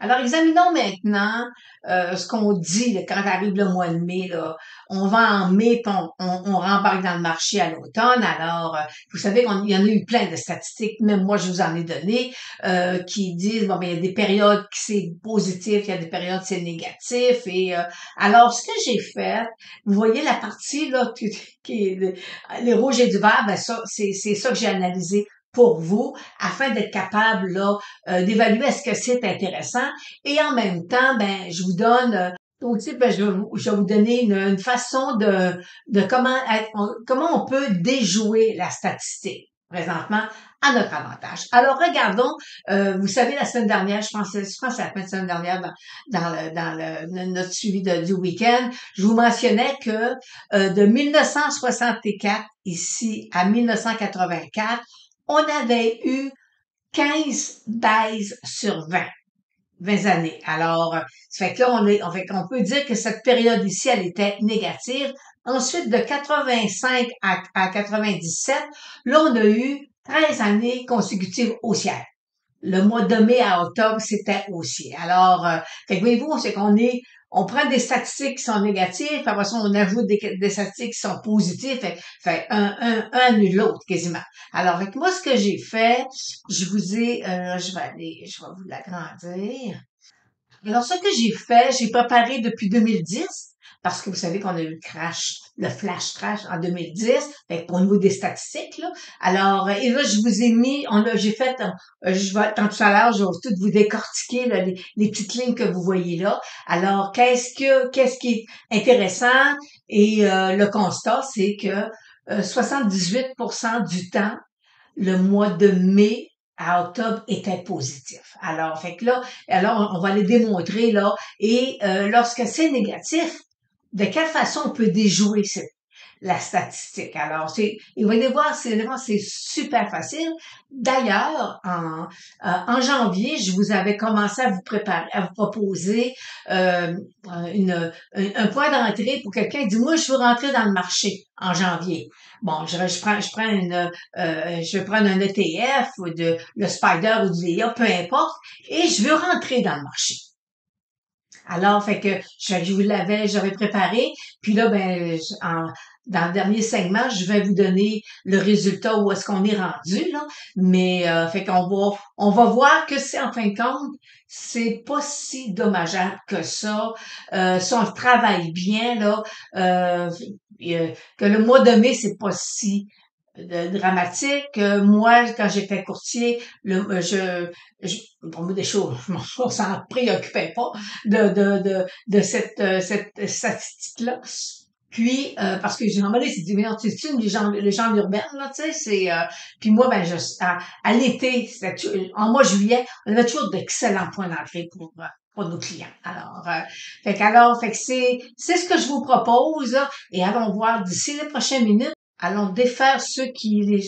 Alors, examinons maintenant ce qu'on dit là, quand arrive le mois de mai. Là. On va en mai, puis on rembarque dans le marché à l'automne. Alors, vous savez qu'il y en a eu plein de statistiques, même moi, je vous en ai donné, qui disent, bon, ben, il y a des périodes qui c'est positif, il y a des périodes c'est négatif. Et alors, ce que j'ai fait, vous voyez la partie là qui est les rouges et du vert, ben ça, c'est ça que j'ai analysé pour vous, afin d'être capable là d'évaluer est-ce que c'est intéressant. Et en même temps, ben, je vous donne aussi, ben, je vais vous donner une façon de comment on peut déjouer la statistique présentement à notre avantage. Alors, regardons, vous savez, la semaine dernière, je pense que c'est la semaine dernière notre suivi du week-end, je vous mentionnais que de 1964 ici à 1984, on avait eu 15 baises sur 20 années. Alors, ça fait que là, on peut dire que cette période ici, elle était négative. Ensuite, de 85 à 97, là, on a eu 13 années consécutives haussières. Le mois de mai à octobre, c'était haussier. Alors, fait que voyez-vous, c'est on prend des statistiques qui sont négatives, puis après ça, on ajoute des statistiques qui sont positives, fait un annule l'autre quasiment. Alors, avec moi, ce que j'ai fait, je vais vous l'agrandir. Alors, ce que j'ai fait, j'ai préparé depuis 2010, parce que vous savez qu'on a eu le flash crash en 2010, fait que au niveau des statistiques, là. Alors, et là, je vous ai mis, j'ai fait, tant tout à l'heure, je vais tout vous décortiquer, là, les petites lignes que vous voyez là. Alors, qu'est-ce qui est intéressant? Et, le constat, c'est que 78% du temps, le mois de mai à octobre était positif. Alors, fait que là, alors on va les démontrer là. Et lorsque c'est négatif, de quelle façon on peut déjouer la statistique? Alors, vous allez voir, c'est super facile. D'ailleurs, en janvier, je vous avais commencé à vous préparer, à vous proposer un point d'entrée pour quelqu'un qui dit, moi, je veux rentrer dans le marché en janvier. Bon, je vais prendre un ETF ou le Spider ou du VIA, peu importe, et je veux rentrer dans le marché. Alors, fait que j'avais préparé, puis là, ben, dans le dernier segment, je vais vous donner le résultat où est-ce qu'on est rendu, là. Mais fait on va voir que c'est en fin de compte, c'est pas si dommageable que ça. Si on travaille bien, là, que le mois de mai, c'est pas si dramatique. Moi, quand j'étais courtier, bon, des choses, on s'en préoccupait pas de cette statistique-là. Puis, parce que j'ai demandé, c'est dit, mais c'est une légende urbaine, là, tu sais, puis moi, ben, à l'été, en mois juillet, on avait toujours d'excellents points d'entrée pour nos clients. Alors, fait que c'est ce que je vous propose, là, et allons voir d'ici les prochaines minutes. Allons défaire ceux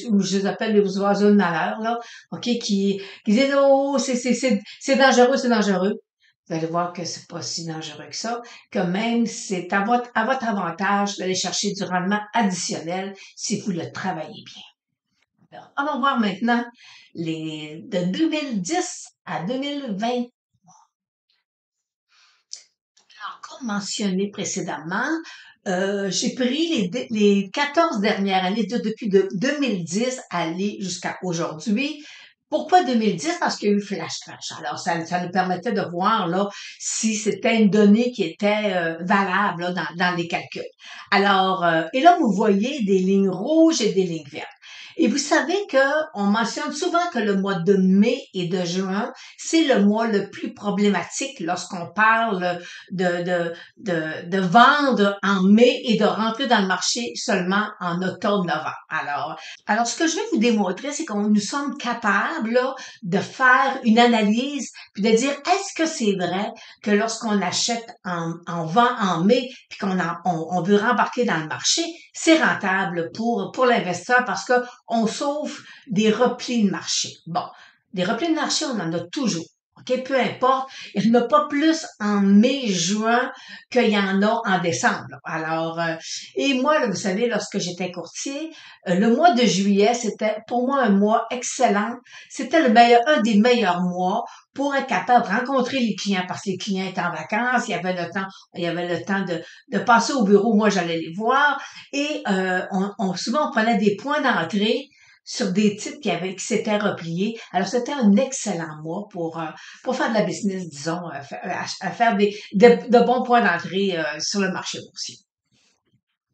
ou je les appelle les oiseaux de malheur, là, OK, qui disent, oh, c'est dangereux, c'est dangereux. Vous allez voir que c'est pas si dangereux que ça, que même c'est à votre avantage d'aller chercher du rendement additionnel si vous le travaillez bien. Alors, allons voir maintenant de 2010 à 2020. Alors, comme mentionné précédemment, j'ai pris les 14 dernières années, depuis 2010 à aller jusqu'à aujourd'hui. Pourquoi 2010? Parce qu'il y a eu Flash Crash. Alors, ça nous permettait de voir là si c'était une donnée qui était valable là, dans les calculs. Alors, et là, vous voyez des lignes rouges et des lignes vertes. Et vous savez que on mentionne souvent que le mois de mai et de juin, c'est le mois le plus problématique lorsqu'on parle de vendre en mai et de rentrer dans le marché seulement en octobre-novembre. Alors, ce que je vais vous démontrer, c'est qu'on nous sommes capables là, de faire une analyse puis de dire est-ce que c'est vrai que lorsqu'on achète en vend en mai puis on veut rembarquer dans le marché, c'est rentable pour l'investisseur parce que on sauve des replis de marché. Bon, des replis de marché, on en a toujours. OK? Peu importe. Il n'y en a pas plus en mai, juin qu'il y en a en décembre. Alors, et moi, là, vous savez, lorsque j'étais courtier, le mois de juillet, c'était pour moi un mois excellent. C'était le meilleur, un des meilleurs mois pour être capable de rencontrer les clients parce que les clients étaient en vacances, il y avait le temps de passer au bureau. Moi, j'allais les voir et souvent on prenait des points d'entrée sur des titres qui s'étaient repliés. Alors, c'était un excellent mois pour faire de la business, disons, à faire de bons points d'entrée sur le marché boursier.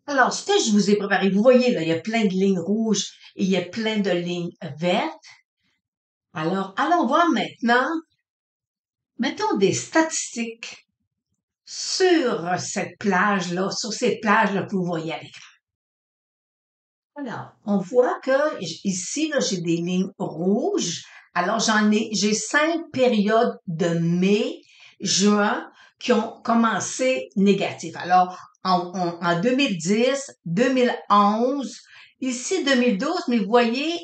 Alors, ce que je vous ai préparé, vous voyez, là, il y a plein de lignes rouges et il y a plein de lignes vertes. Alors, allons voir maintenant, mettons des statistiques sur cette plage-là, sur ces plages-là que vous voyez à l'écran. Alors, on voit que ici, là, j'ai des lignes rouges. Alors, j'ai 5 périodes de mai, juin qui ont commencé négatif. Alors, en 2010, 2011, ici 2012, mais vous voyez,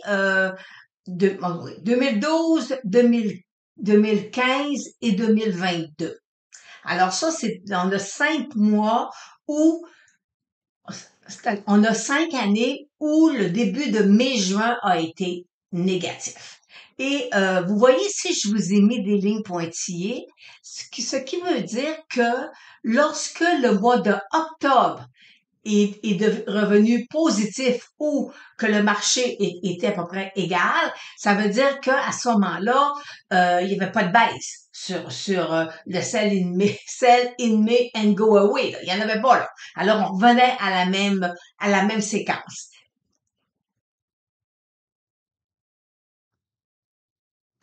2012, 2015 et 2022. Alors ça, on a 5 mois où on a 5 années où le début de mai-juin a été négatif. Et vous voyez ici, je vous ai mis des lignes pointillées, ce qui veut dire que lorsque le mois de octobre est revenu positif ou que le marché était à peu près égal, ça veut dire qu'à ce moment-là, il n'y avait pas de baisse sur le sell in May and go away. Là. Il n'y en avait pas là. Alors, on revenait à la même séquence.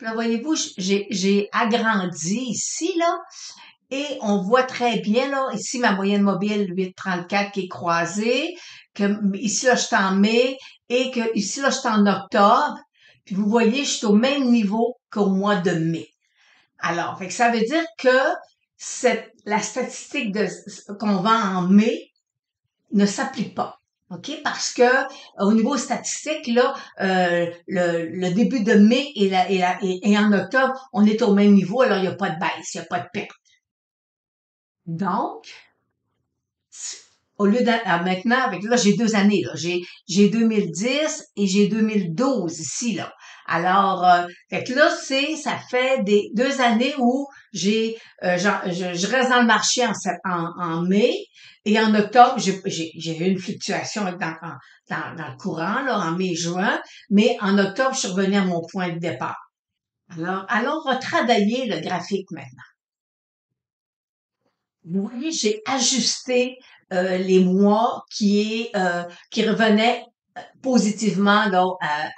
Là, voyez-vous, j'ai agrandi ici, là, et on voit très bien, là, ici, ma moyenne mobile 8,34 qui est croisée, que ici, là, je suis en mai, et que ici, là, je suis en octobre. Puis vous voyez, je suis au même niveau qu'au mois de mai. Alors, fait que ça veut dire que la statistique qu'on vend en mai ne s'applique pas. OK? Parce que au niveau statistique, là, le début de mai et en octobre, on est au même niveau, alors il n'y a pas de baisse, il n'y a pas de perte. Donc, au lieu maintenant, avec là, j'ai 2 années, là. J'ai 2010 et j'ai 2012 ici, là. Alors, fait que là, ça fait 2 années où je reste dans le marché en mai et en octobre, j'ai eu une fluctuation dans le courant, là, en mai-juin, mais en octobre, je suis revenue à mon point de départ. Alors, allons retravailler le graphique maintenant. Vous voyez, j'ai ajusté les mois qui revenaient positivement là,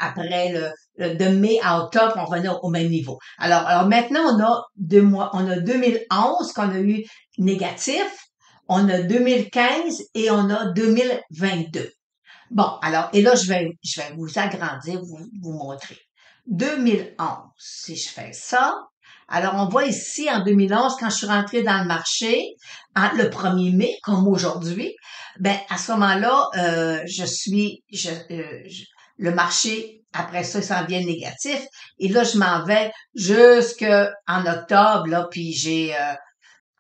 après de mai à octobre, on revenait au même niveau. Alors maintenant, on a 2 mois, on a 2011 qu'on a eu négatif, on a 2015 et on a 2022. Bon, alors, et là, je vais vous agrandir, vous montrer. 2011, si je fais ça, alors on voit ici en 2011, quand je suis rentrée dans le marché, le 1er mai, comme aujourd'hui, ben à ce moment-là, le marché, après ça, il s'en vient négatif. Et là, je m'en vais jusqu'en octobre, là, puis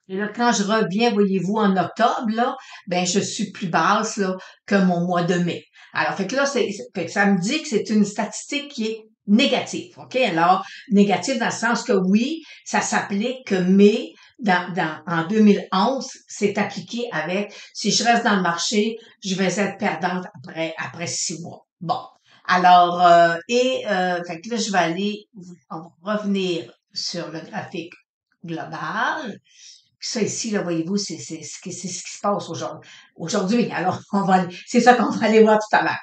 et là, quand je reviens, voyez-vous, en octobre, là, ben, je suis plus basse, là, que mon mois de mai. Alors, fait que là, fait que ça me dit que c'est une statistique qui est négative. OK? Alors, négative dans le sens que oui, ça s'applique que mai, en 2011, c'est appliqué avec, si je reste dans le marché, je vais être perdante après 6 mois. Bon. Alors, fait que là, je vais on va revenir sur le graphique global. Ça ici, là, voyez-vous, c'est ce qui se passe aujourd'hui. Alors, c'est ça qu'on va aller voir tout à l'heure.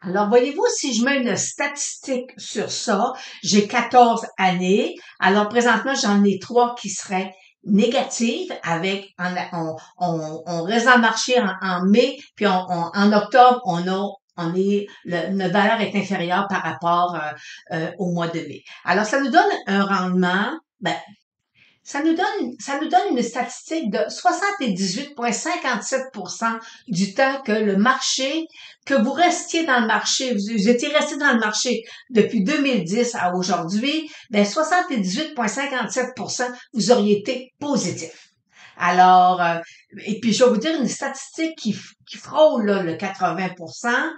Alors, voyez-vous, si je mets une statistique sur ça, j'ai 14 années. Alors, présentement, j'en ai 3 qui seraient négatives on reste dans le marché en mai, puis en octobre, notre valeur est inférieure par rapport au mois de mai. Alors, ça nous donne un rendement, Ça nous donne une statistique de 78,57% du temps que le marché, que vous restiez dans le marché, vous étiez resté dans le marché depuis 2010 à aujourd'hui, ben 78,57% vous auriez été positif. Alors, et puis je vais vous dire une statistique qui frôle là, le 80%,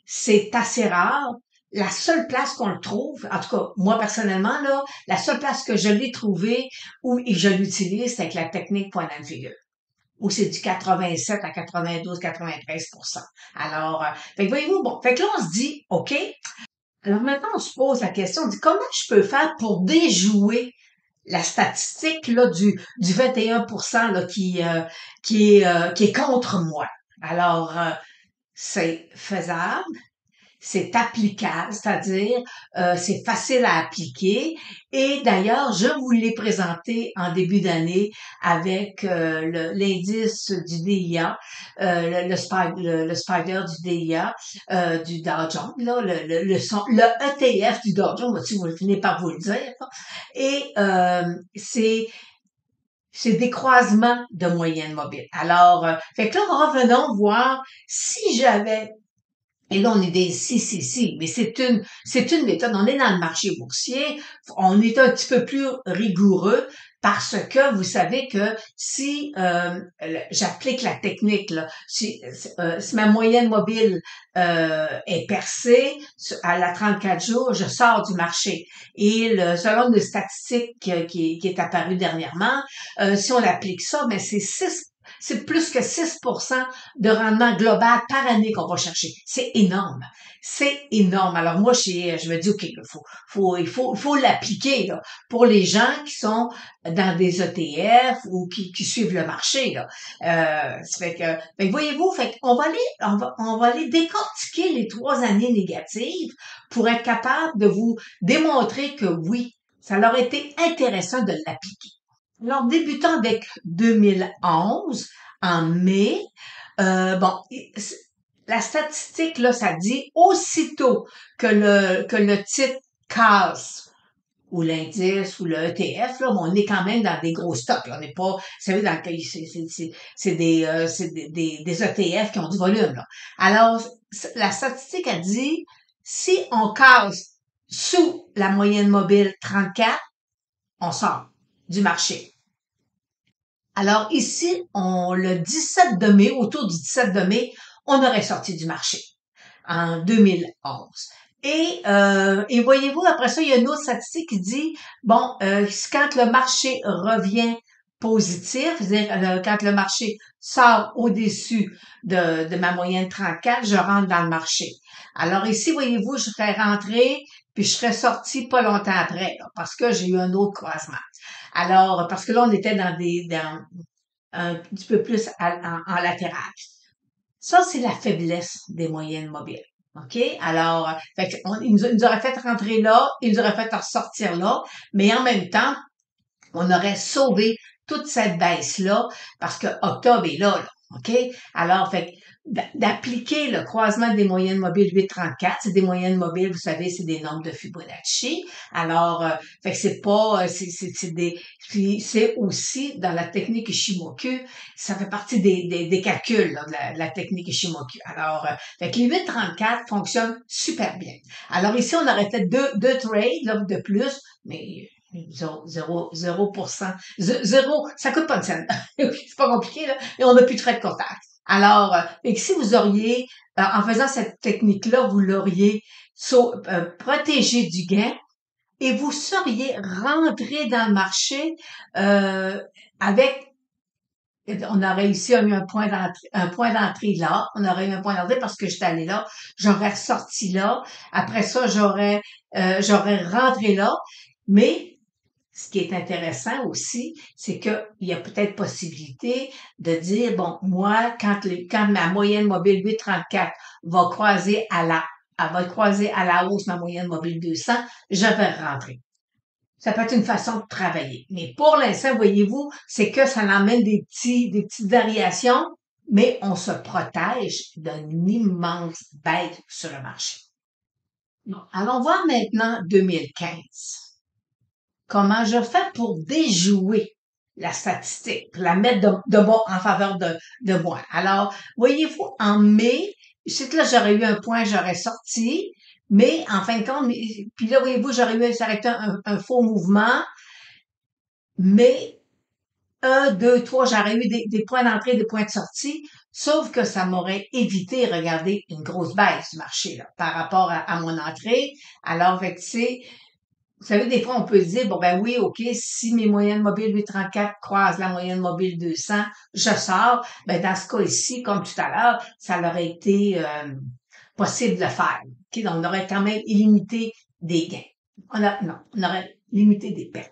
c'est assez rare. La seule place qu'on le trouve, en tout cas, moi personnellement, là, la seule place que je l'ai trouvé où et je l'utilise, c'est avec la technique point and figure, où c'est du 87 à 92, 93%. Alors, fait que voyez-vous, bon, fait que là, on se dit, OK. Alors maintenant, on se pose la question, on dit, comment je peux faire pour déjouer la statistique là du 21% là qui est contre moi. Alors c'est faisable, c'est applicable, c'est-à-dire c'est facile à appliquer. Et d'ailleurs, je vous l'ai présenté en début d'année avec l'indice du DIA, le spider du DIA, du Dow Jones, là, le ETF du Dow Jones, si vous finissez par vous le dire. Là. Et c'est des croisements de moyenne mobile. Alors, fait que là, revenons voir si j'avais et là, on est des si, mais c'est une méthode. On est dans le marché boursier. On est un petit peu plus rigoureux parce que vous savez que si j'applique la technique, là, si ma moyenne mobile est percée à la 34 jours, je sors du marché. Et selon une statistique qui est apparue dernièrement, si on applique ça, ben c'est plus que 6% de rendement global par année qu'on va chercher. C'est énorme. C'est énorme. Alors moi, je me dis, OK, il faut l'appliquer là, pour les gens qui sont dans des ETF ou qui suivent le marché. Là. Fait que voyez-vous, on va aller décortiquer les 3 années négatives pour être capable de vous démontrer que oui, ça leur a été intéressant de l'appliquer. Alors, débutant avec 2011, en mai, bon, la statistique, là, ça dit aussitôt que le titre casse ou l'indice ou le ETF, là, on est quand même dans des gros stocks. Là. On n'est pas, vous savez, c'est des ETF qui ont du volume. Là. Alors, la statistique a dit, si on casse sous la moyenne mobile 34, on sort du marché. Alors ici, le 17 de mai, autour du 17 de mai, on aurait sorti du marché en 2011. Et voyez-vous, après ça, il y a une autre statistique qui dit, bon, quand le marché revient positif, c'est-à-dire quand le marché sort au-dessus de ma moyenne 34, je rentre dans le marché. Alors ici, voyez-vous, je serais rentrée, puis je serais sortie pas longtemps après, là, parce que j'ai eu un autre croisement. Alors, parce que là, on était dans un petit peu plus en latéral. Ça, c'est la faiblesse des moyennes mobiles. OK? Alors, il nous aurait fait rentrer là, il nous aurait fait ressortir là, mais en même temps, on aurait sauvé toute cette baisse-là parce que octobre est là. OK? Alors, d'appliquer le croisement des moyennes mobiles 834, c'est des moyennes mobiles, vous savez, c'est des nombres de Fibonacci. Alors, fait que c'est pas, c'est aussi dans la technique Ishimoku, ça fait partie des calculs là, de la technique Ishimoku. Alors, fait que les 834 fonctionnent super bien. Alors ici, on aurait fait deux trades là, de plus, mais 0%. Zéro, ça coûte pas de scène. C'est pas compliqué, là. Et on n'a plus de frais de contact. Alors, et si vous auriez, en faisant cette technique-là, vous l'auriez protégé du gain et vous seriez rentré dans le marché avec on aurait ici eu un point d'entrée là, on aurait eu un point d'entrée parce que j'étais allée là, j'aurais ressorti là, après ça j'aurais rentré là, mais ce qui est intéressant aussi, c'est qu'il y a peut-être possibilité de dire, bon, moi, quand ma moyenne mobile 834 va croiser elle va croiser à la hausse ma moyenne mobile 200, je vais rentrer. Ça peut être une façon de travailler. Mais pour l'instant, voyez-vous, c'est que ça emmène des petites variations, mais on se protège d'une immense baisse sur le marché. Bon, allons voir maintenant 2015. comment je fais pour déjouer la statistique, pour la mettre de bas en faveur de moi. Alors, voyez-vous, en mai, je sais que là, j'aurais eu un point, j'aurais sorti, mais en fin de compte, puis là, voyez-vous, j'aurais eu, ça aurait été un faux mouvement, mais un, deux, trois, j'aurais eu des points d'entrée, des points de sortie, sauf que ça m'aurait évité, regardez, une grosse baisse du marché là, par rapport à mon entrée. Alors, fait que, tu sais, vous savez, des fois, on peut se dire, bon, ben oui, OK, si mes moyennes mobiles 834 croisent la moyenne mobile 200, je sors. Ben, dans ce cas ici, comme tout à l'heure, ça aurait été possible de le faire. OK, donc on aurait quand même limité des gains. Non, on aurait limité des pertes.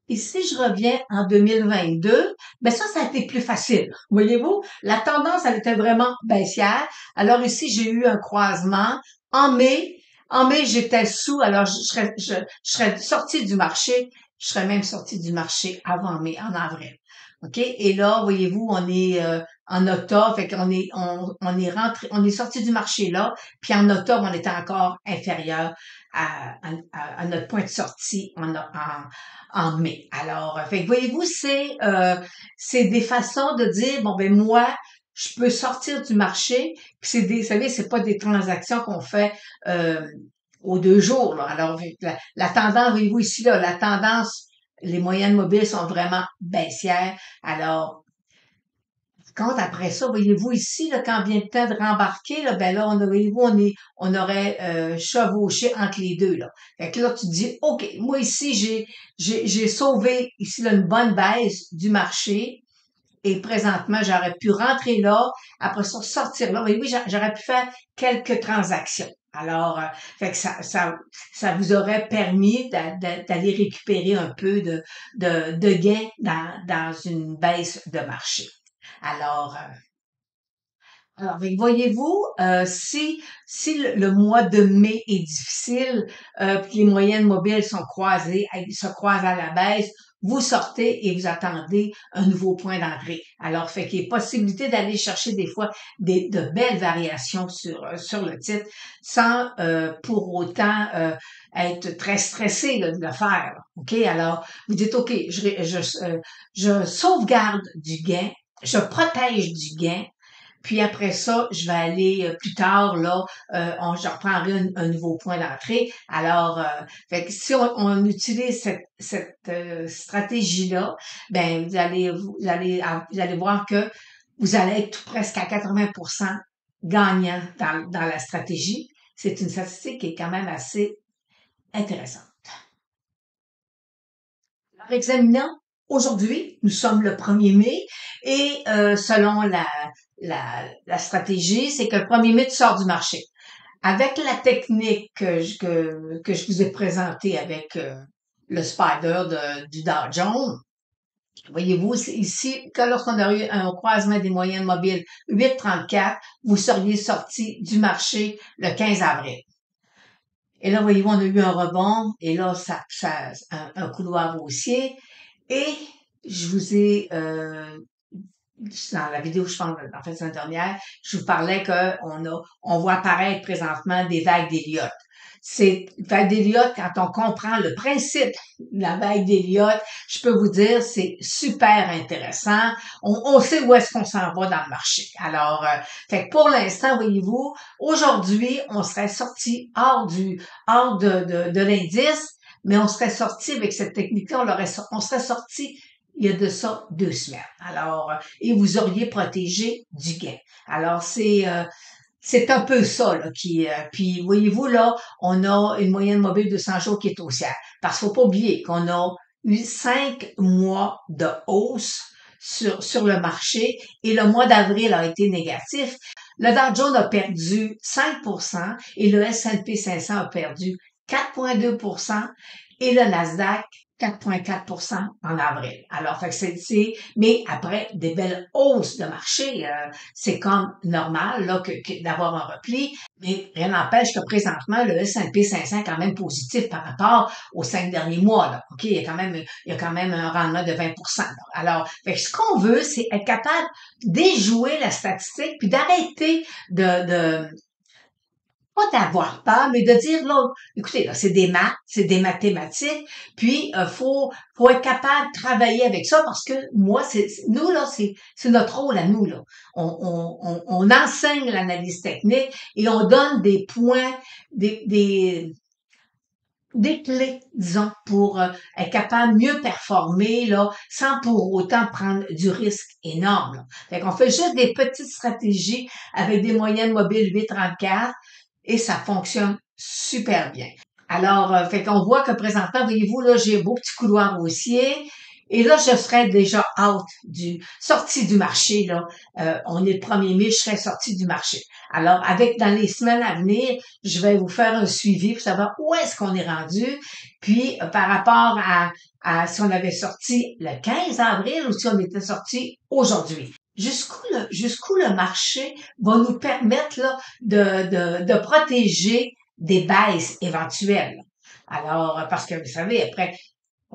Et si je reviens en 2022, ben ça a été plus facile. Voyez-vous, la tendance, elle était vraiment baissière. Alors ici, j'ai eu un croisement. En mai, en mai, j'étais sous, alors je serais sortie du marché. Je serais même sortie du marché avant mai, en avril. OK? Et là, voyez-vous, on est en octobre, fait qu'on est, on est rentré, on est sorti du marché là, puis en octobre, on était encore inférieur à notre point de sortie en mai. Alors, fait que voyez-vous, c'est des façons de dire bon ben moi je peux sortir du marché. Puis vous savez, c'est pas des transactions qu'on fait euh, aux 2 jours. Là. Alors, la tendance, voyez-vous ici là, la tendance, les moyennes mobiles sont vraiment baissières. Alors quand après ça, voyez-vous ici, là, quand vient le temps de rembarquer, là, ben là, voyez-vous, on aurait chevauché entre les deux, là. Fait que là, tu te dis, OK, moi ici, j'ai sauvé ici là, une bonne baisse du marché. Et présentement, j'aurais pu rentrer là, après ça, sortir là. Oui, j'aurais pu faire quelques transactions. Alors, fait que ça vous aurait permis d'aller récupérer un peu de gains dans une baisse de marché. Alors, voyez-vous, si le mois de mai est difficile, puis les moyennes mobiles sont croisées, elles se croisent à la baisse, vous sortez et vous attendez un nouveau point d'entrée. Alors, fait qu'il y a possibilité d'aller chercher des fois de belles variations sur le titre sans pour autant être très stressé là, de le faire. Là. OK? Alors, vous dites OK, je sauvegarde du gain, je protège du gain, puis après ça, je vais aller plus tard, là, je reprendrai un nouveau point d'entrée. Alors, fait que si on utilise cette stratégie-là, ben vous allez voir que vous allez être tout presque à 80% gagnant dans la stratégie. C'est une statistique qui est quand même assez intéressante. Alors, examinons aujourd'hui, nous sommes le 1er mai et selon la stratégie, c'est que le 1er mai, tu sors du marché. Avec la technique que je vous ai présentée avec le spider du Dow Jones, voyez-vous, ici, que lorsqu'on a eu un croisement des moyennes mobiles 8,34, vous seriez sorti du marché le 15 avril. Et là, voyez-vous, on a eu un rebond, et là, un couloir haussier. Et je vous ai, dans la vidéo, je pense, en fait, la semaine dernière, je vous parlais on voit apparaître présentement des vagues d'Elliott. C'est vague d'Elliott, quand on comprend le principe de la vague d'Elliott, je peux vous dire, c'est super intéressant. On sait où est-ce qu'on s'en va dans le marché. Alors, fait que pour l'instant, voyez-vous, aujourd'hui, on serait sorti hors de l'indice, mais on serait sorti avec cette technique-là, on serait sorti il y a de ça 2 semaines. Alors, et vous auriez protégé du gain. Alors, c'est un peu ça là, puis voyez-vous là, on a une moyenne mobile de 100 jours qui est haussière. Parce qu'il faut pas oublier qu'on a eu 5 mois de hausse sur le marché et le mois d'avril a été négatif. Le Dow Jones a perdu 5% et le S&P 500 a perdu 4,2% et le Nasdaq 4,4% en avril. Alors, fait que mais après des belles hausses de marché, c'est comme normal là d'avoir un repli, mais rien n'empêche que présentement le S&P 500 est quand même positif par rapport aux 5 derniers mois. Là. Ok, il y a quand même un rendement de 20%. Là. Alors, fait que ce qu'on veut, c'est être capable d'éjouer la statistique puis d'arrêter de pas d'avoir peur, mais de dire, là, écoutez, là, c'est des maths, c'est des mathématiques, puis faut être capable de travailler avec ça parce que moi, nous, là, c'est notre rôle à nous, là. On enseigne l'analyse technique et on donne des points, des clés, disons, pour être capable de mieux performer, là, sans pour autant prendre du risque énorme, là. Fait qu'on fait juste des petites stratégies avec des moyennes mobiles 834 et ça fonctionne super bien. Alors, fait qu'on voit que présentement, voyez-vous, là, j'ai un beau petit couloir haussier. Et là, je serais déjà sortie du marché, là. On est le 1er mai, je serais sortie du marché. Alors, dans les semaines à venir, je vais vous faire un suivi pour savoir où est-ce qu'on est rendu. Puis, par rapport à si on avait sorti le 15 avril ou si on était sorti aujourd'hui. Jusqu'où le marché va nous permettre là, de protéger des baisses éventuelles. Alors, parce que vous savez, après,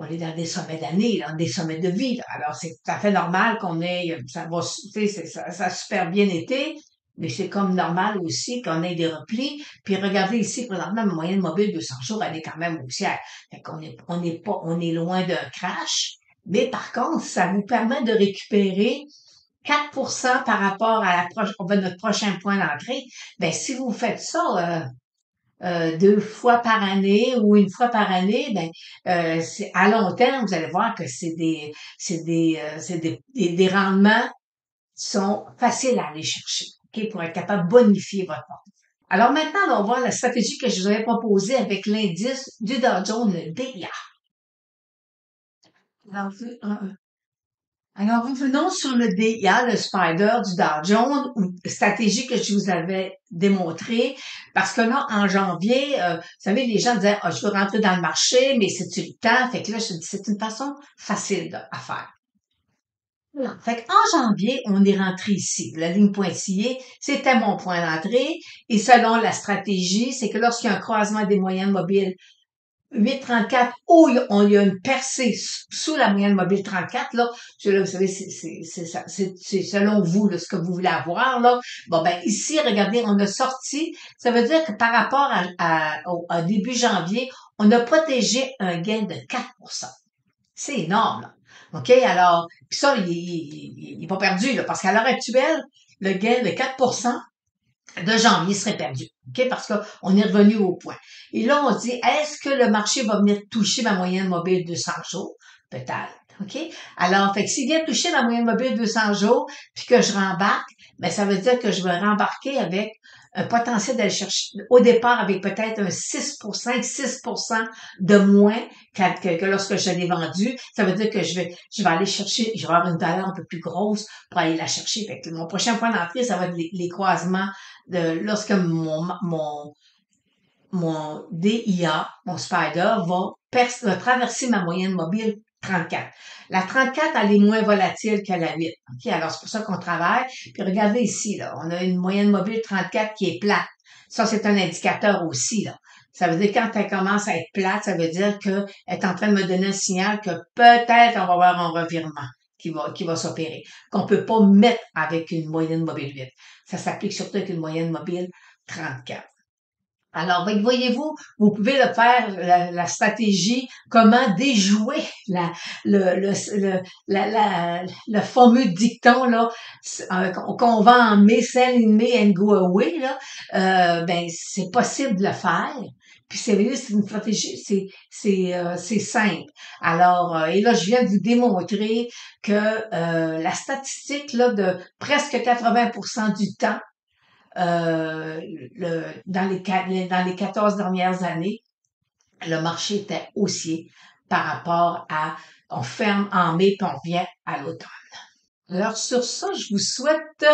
on est dans des sommets d'année, des sommets de vie. Là. Alors, c'est tout à fait normal qu'on ait, tu sais, ça a super bien été, mais c'est comme normal aussi qu'on ait des replis. Puis regardez ici, présentement, ma moyenne mobile 200 jours, elle est quand même haussière. Fait qu'on on est loin d'un crash. Mais par contre, ça vous permet de récupérer 4% par rapport à notre prochain point d'entrée. Ben, si vous faites ça, 2 fois par année ou 1 fois par année, ben c'est à long terme, vous allez voir que c'est des rendements qui sont faciles à aller chercher, ok, pour être capable de bonifier votre porte. Alors maintenant, on va voir la stratégie que je vous avais proposée avec l'indice du Dow Jones, le DIA. Alors, alors, revenons sur le DIA, le Spider du Dow Jones, une stratégie que je vous avais démontrée, parce que là, en janvier, vous savez, les gens disaient, ah, je veux rentrer dans le marché, mais c'est-tu le temps? Fait que là, je dis, c'est une façon facile à faire. Voilà. Fait qu'en janvier, on est rentré ici. La ligne pointillée, c'était mon point d'entrée. Et selon la stratégie, c'est que lorsqu'il y a un croisement des moyennes mobiles 8,34 où il y a une percée sous la moyenne mobile 34, là, vous savez, c'est selon vous, là, ce que vous voulez avoir, là. Bon, ben, ici, regardez, on a sorti, ça veut dire que par rapport au début janvier, on a protégé un gain de 4%. C'est énorme, là. OK? Alors, puis ça, il est pas perdu, là, parce qu'à l'heure actuelle, le gain de 4% de janvier serait perdu. OK? Parce qu'on est revenu au point. Et là, on se dit, est-ce que le marché va venir toucher ma moyenne mobile 200 jours? Peut-être. OK? Alors, fait que s'il vient toucher ma moyenne mobile 200 jours, puis que je rembarque, ben, ça veut dire que je vais rembarquer avec un potentiel d'aller chercher, au départ, avec peut-être un 6% de moins que lorsque je l'ai vendu. Ça veut dire que je vais aller chercher, je vais avoir une valeur un peu plus grosse pour aller la chercher. Fait que mon prochain point d'entrée, ça va être les croisements lorsque mon DIA, mon Spider, va traverser ma moyenne mobile 34. La 34, elle est moins volatile que la 8. OK? Alors, c'est pour ça qu'on travaille. Puis regardez ici, là, on a une moyenne mobile 34 qui est plate. Ça, c'est un indicateur aussi, là. Ça veut dire quand elle commence à être plate, ça veut dire qu'elle est en train de me donner un signal que peut-être on va avoir un revirement qui va s'opérer, qu'on peut pas mettre avec une moyenne mobile 8. Ça s'applique surtout avec une moyenne mobile 34. Alors, voyez-vous, vous pouvez le faire, la stratégie, comment déjouer le fameux dicton, là, qu'on va en May, sell in May and go away, là, ben, c'est possible de le faire. Puis c'est une stratégie, c'est simple. Alors, et là, je viens de vous démontrer que la statistique là, de presque 80% du temps, euh, dans les 14 dernières années, le marché était haussier par rapport à on ferme en mai puis on revient à l'automne. Alors sur ça, je vous souhaite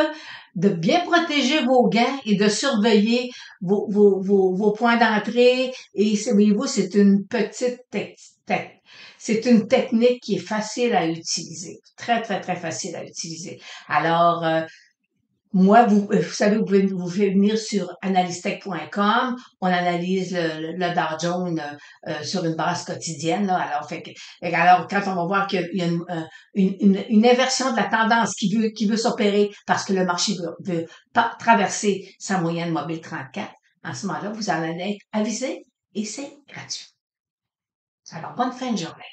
de bien protéger vos gains et de surveiller vos points d'entrée. Et voyez-vous, c'est une technique qui est facile à utiliser, très très très facile à utiliser. Alors moi, vous savez, vous pouvez venir sur analystech.com. On analyse le Dow Jones sur une base quotidienne. Là. Alors, quand on va voir qu'il y a une inversion de la tendance qui veut s'opérer parce que le marché veut pas traverser sa moyenne mobile 34, à ce moment-là, vous allez être avisé et c'est gratuit. Alors, bonne fin de journée.